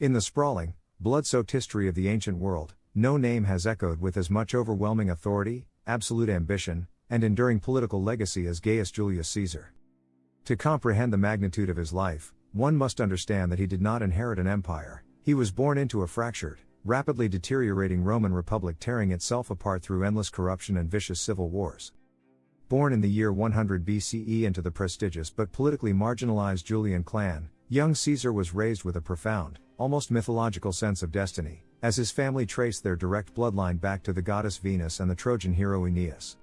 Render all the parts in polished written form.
In the sprawling, blood-soaked history of the ancient world, no name has echoed with as much overwhelming authority, absolute ambition, and enduring political legacy as Gaius Julius Caesar. To comprehend the magnitude of his life, one must understand that he did not inherit an empire. He was born into a fractured, rapidly deteriorating Roman Republic tearing itself apart through endless corruption and vicious civil wars. Born in the year 100 BCE into the prestigious but politically marginalized Julian clan, young Caesar was raised with a profound, almost mythological sense of destiny, as his family traced their direct bloodline back to the goddess Venus and the Trojan hero Aeneas.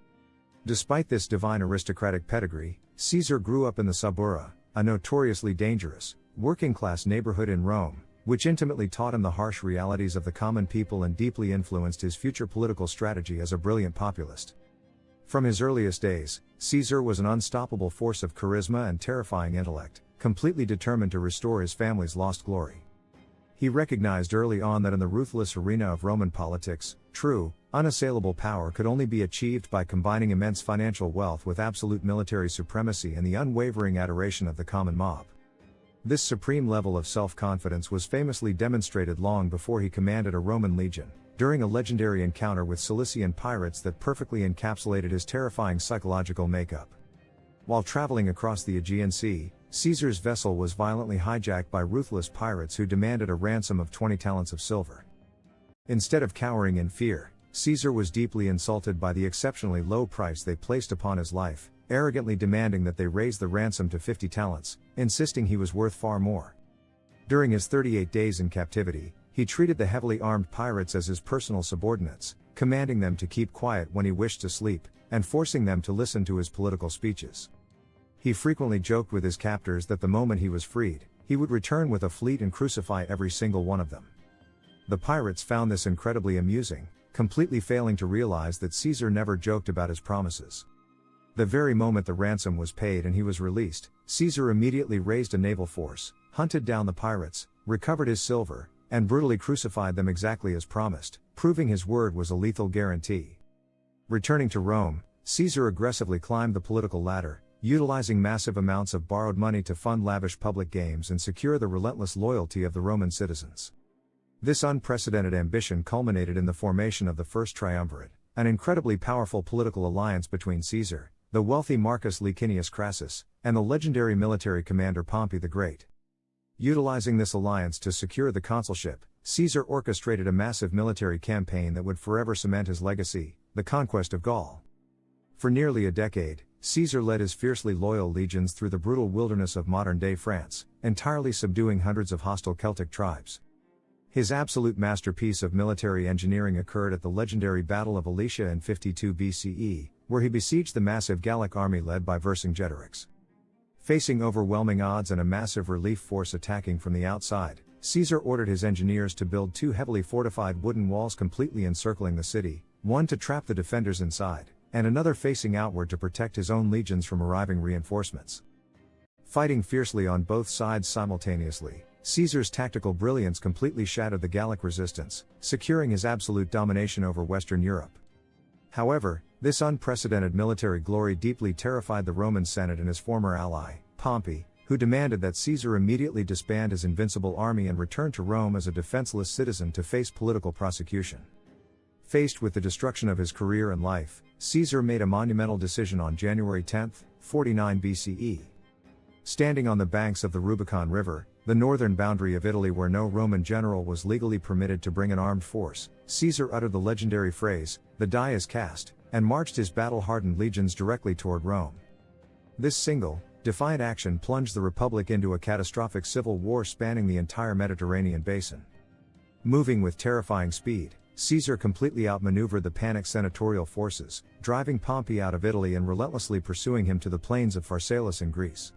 Despite this divine aristocratic pedigree, Caesar grew up in the Suburra, a notoriously dangerous, working-class neighborhood in Rome, which intimately taught him the harsh realities of the common people and deeply influenced his future political strategy as a brilliant populist. From his earliest days, Caesar was an unstoppable force of charisma and terrifying intellect, completely determined to restore his family's lost glory. He recognized early on that in the ruthless arena of Roman politics, true, unassailable power could only be achieved by combining immense financial wealth with absolute military supremacy and the unwavering adoration of the common mob. This supreme level of self-confidence was famously demonstrated long before he commanded a Roman legion, during a legendary encounter with Cilician pirates that perfectly encapsulated his terrifying psychological makeup. While traveling across the Aegean Sea, Caesar's vessel was violently hijacked by ruthless pirates who demanded a ransom of 20 talents of silver. Instead of cowering in fear, Caesar was deeply insulted by the exceptionally low price they placed upon his life, arrogantly demanding that they raise the ransom to 50 talents, insisting he was worth far more. During his 38 days in captivity, he treated the heavily armed pirates as his personal subordinates, commanding them to keep quiet when he wished to sleep, and forcing them to listen to his political speeches. He frequently joked with his captors that the moment he was freed, he would return with a fleet and crucify every single one of them. The pirates found this incredibly amusing, completely failing to realize that Caesar never joked about his promises. The very moment the ransom was paid and he was released, Caesar immediately raised a naval force, hunted down the pirates, recovered his silver, and brutally crucified them exactly as promised, proving his word was a lethal guarantee. Returning to Rome, Caesar aggressively climbed the political ladder, utilizing massive amounts of borrowed money to fund lavish public games and secure the relentless loyalty of the Roman citizens. This unprecedented ambition culminated in the formation of the First Triumvirate, an incredibly powerful political alliance between Caesar, the wealthy Marcus Licinius Crassus, and the legendary military commander Pompey the Great. Utilizing this alliance to secure the consulship, Caesar orchestrated a massive military campaign that would forever cement his legacy, the conquest of Gaul. For nearly a decade, Caesar led his fiercely loyal legions through the brutal wilderness of modern-day France, entirely subduing hundreds of hostile Celtic tribes. His absolute masterpiece of military engineering occurred at the legendary Battle of Alesia in 52 BCE, where he besieged the massive Gallic army led by Vercingetorix. Facing overwhelming odds and a massive relief force attacking from the outside, Caesar ordered his engineers to build two heavily fortified wooden walls completely encircling the city, one to trap the defenders inside, and another facing outward to protect his own legions from arriving reinforcements. Fighting fiercely on both sides simultaneously, Caesar's tactical brilliance completely shattered the Gallic resistance, securing his absolute domination over Western Europe. However, this unprecedented military glory deeply terrified the Roman Senate and his former ally, Pompey, who demanded that Caesar immediately disband his invincible army and return to Rome as a defenseless citizen to face political prosecution. Faced with the destruction of his career and life, Caesar made a monumental decision on January 10, 49 BCE. Standing on the banks of the Rubicon River, the northern boundary of Italy where no Roman general was legally permitted to bring an armed force, Caesar uttered the legendary phrase, "The die is cast," and marched his battle-hardened legions directly toward Rome. This single, defiant action plunged the Republic into a catastrophic civil war spanning the entire Mediterranean basin. Moving with terrifying speed, Caesar completely outmaneuvered the panicked senatorial forces, driving Pompey out of Italy and relentlessly pursuing him to the plains of Pharsalus in Greece.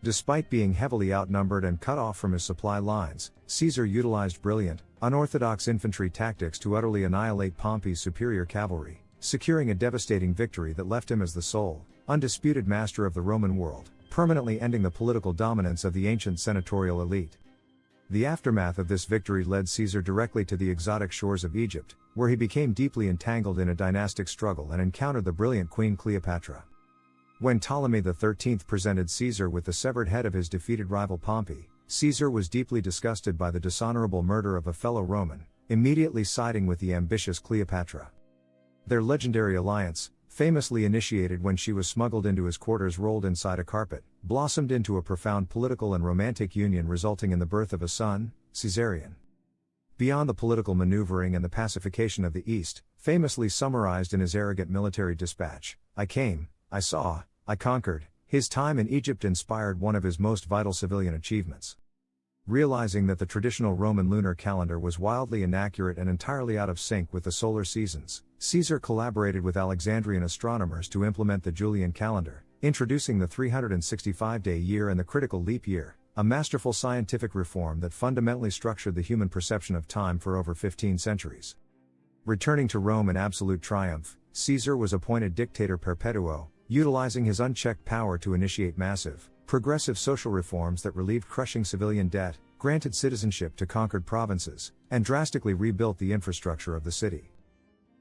Despite being heavily outnumbered and cut off from his supply lines, Caesar utilized brilliant, unorthodox infantry tactics to utterly annihilate Pompey's superior cavalry, securing a devastating victory that left him as the sole, undisputed master of the Roman world, permanently ending the political dominance of the ancient senatorial elite. The aftermath of this victory led Caesar directly to the exotic shores of Egypt, where he became deeply entangled in a dynastic struggle and encountered the brilliant Queen Cleopatra. When Ptolemy XIII presented Caesar with the severed head of his defeated rival Pompey, Caesar was deeply disgusted by the dishonorable murder of a fellow Roman, immediately siding with the ambitious Cleopatra. Their legendary alliance, famously initiated when she was smuggled into his quarters rolled inside a carpet, blossomed into a profound political and romantic union resulting in the birth of a son, Caesarion. Beyond the political maneuvering and the pacification of the East, famously summarized in his arrogant military dispatch, "I came, I saw, I conquered," his time in Egypt inspired one of his most vital civilian achievements. Realizing that the traditional Roman lunar calendar was wildly inaccurate and entirely out of sync with the solar seasons, Caesar collaborated with Alexandrian astronomers to implement the Julian calendar, introducing the 365-day year and the critical leap year, a masterful scientific reform that fundamentally structured the human perception of time for over 15 centuries. Returning to Rome in absolute triumph, Caesar was appointed Dictator Perpetuo, utilizing his unchecked power to initiate massive, progressive social reforms that relieved crushing civilian debt, granted citizenship to conquered provinces, and drastically rebuilt the infrastructure of the city.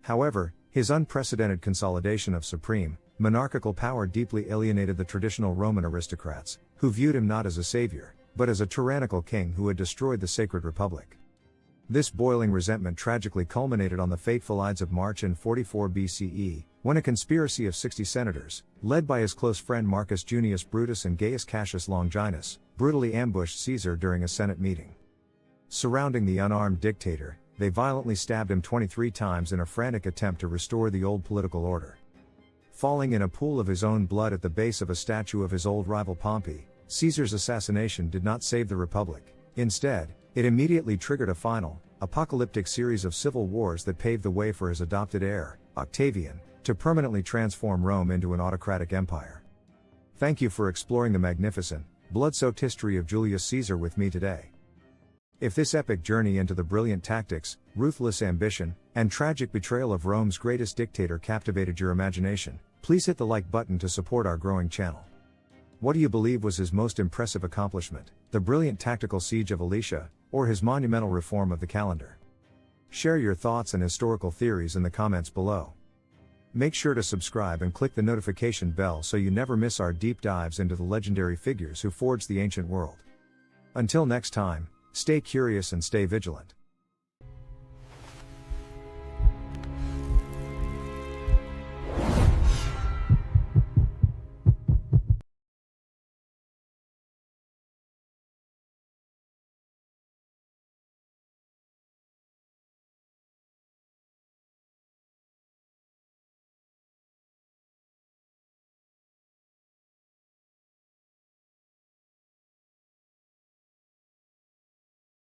However, his unprecedented consolidation of supreme, monarchical power deeply alienated the traditional Roman aristocrats, who viewed him not as a savior, but as a tyrannical king who had destroyed the sacred republic. This boiling resentment tragically culminated on the fateful Ides of March in 44 BCE, when a conspiracy of 60 senators, led by his close friend Marcus Junius Brutus and Gaius Cassius Longinus, brutally ambushed Caesar during a Senate meeting. Surrounding the unarmed dictator, they violently stabbed him 23 times in a frantic attempt to restore the old political order. Falling in a pool of his own blood at the base of a statue of his old rival Pompey, Caesar's assassination did not save the Republic. Instead, it immediately triggered a final, apocalyptic series of civil wars that paved the way for his adopted heir, Octavian, to permanently transform Rome into an autocratic empire. Thank you for exploring the magnificent, blood-soaked history of Julius Caesar with me today. If this epic journey into the brilliant tactics, ruthless ambition, and tragic betrayal of Rome's greatest dictator captivated your imagination, please hit the like button to support our growing channel. What do you believe was his most impressive accomplishment, the brilliant tactical siege of Alesia, or his monumental reform of the calendar? Share your thoughts and historical theories in the comments below. Make sure to subscribe and click the notification bell so you never miss our deep dives into the legendary figures who forged the ancient world. Until next time, stay curious and stay vigilant.